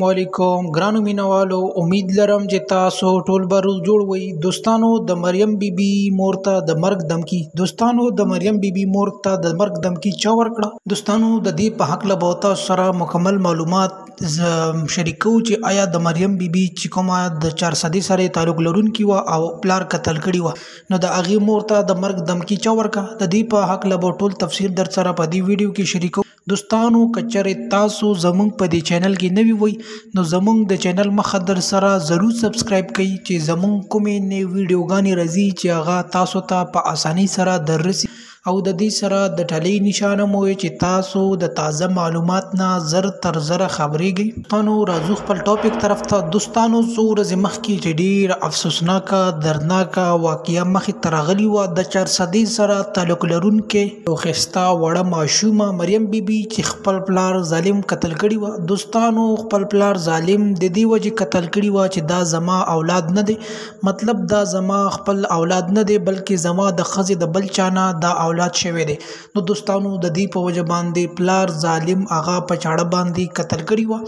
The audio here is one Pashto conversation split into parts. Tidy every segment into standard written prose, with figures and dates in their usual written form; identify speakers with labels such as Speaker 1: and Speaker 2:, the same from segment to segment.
Speaker 1: السلام علیکم ګرانو مینوالو، امید لرم چې تاسو ټول به روغ جوړ وئ. دوستانو د مریم بیبي مور ته د مرګ دمکی مور ته د مرګ دمکی چا ورکړه؟ دوستانو د دې په حق له تاسو سره مکمل معلومات شریکو چې آیا د مریم بیبي چې کومه د 400 سره تعلق لرونکي و او پلار قتل کړي و، نو د هغې مور ته د مرګ دمکی چا ورکړه؟ د دې په حق له ټول تفصیل در سره په دې ویډیو کې شریکو. دوستانو کچره تاسو زمونږ په دې چینل کې نوی وئ نو زمونږ د چینل مخه در سره ضرور سبسکرایب کړئ چې زمونږ کومې نوې ویډیوګانې راځي چې هغه تاسو ته په اسانۍ سره دررسي، او د دې سره د ټلۍ نشانه مو چې تاسو د تازه معلومات نه زر تر زره خبرېږئ. دوستانو راځو خپل ټاپک طرف ته. دوستانو څو ورځې مخکې چې ډېر افسوسناکه دردناکه واقعه مخې ته راغلې وه د 400 سره تعلق لرونکې یو ښایسته وړه ماشومه مریم بیبي چې خپل پلار ظالم قتل کړي وه. دوستانو خپل پلار ظالم د دې وجې قتل کړي وه چې دا زما اولاد نه دی، مطلب دا زما خپل اولاد نه دی بلکې زما د ښځې د بل چا نه دا اولاد شوی دی. نو دوستانو د دې په وجه باندې پلار ظالم هغه په چاړه باندې قتل کړي وه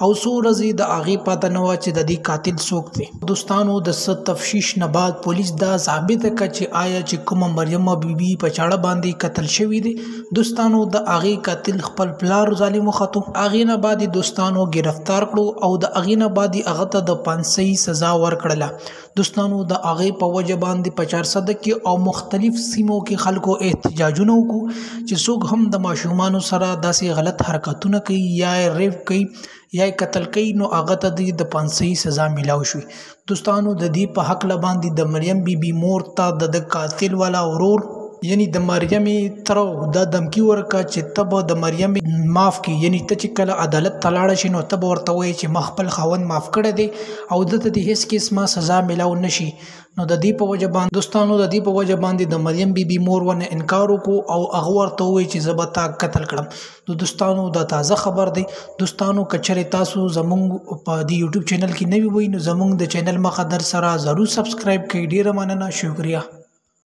Speaker 1: او څو ورځې د هغې پته نه وه چې د دې قاتل څوک دی. دوستانو د څه تفتیش نه بعد پولیس دا ثابته کړه چې آیا چې کومه مریم بیبي په چاړه باندې قتل شوی دی. دوستانو د هغې قاتل خپل پلار ظالم وختو، هغې نه بعد دوستانو گرفتار کړو او د هغې نه بعد هغه ته د پانسۍ سزا ورکړله. دوستانو د هغې په وجه باندې په 400 کې او مختلف سیمو کې خلکو احتجاجونه وکړو چې څوک هم د ماشومانو سره داسې غلط حرکتونه کوي یا ریپ کوي یا قتل کوي نو هغه ته د پانسۍ سزا میلاو شوي. دوستانو د دې په حق باندې د مریم بیبي مور ته د قاتل والا ورور یعنی د مریم تر دا دمکی ورکا چې ته به د مریم معاف کی، یعنی ته چې کله عدالت ته لاړه شي نو ته به ورته وایې چې ما خپل خاوند معاف کړی دی او دته د هیڅ قسمه سزا میلاو نشي. نو د دې په وجه باندې دوستانو د دې په وجه باندې د مریم بیبي مور ونه انکار وکړو او هغه ورته ووایي چې زه به تا قتل کړم. نو دوستانو دا تازه خبر دی. دوستانو کچره تاسو زمونږ په دې یوټیوب چینل کې نوی وئ نو زمونږ د چینل مخه در سره ضرور سبسکرایب کړئ. ډیره مننه، شکریه.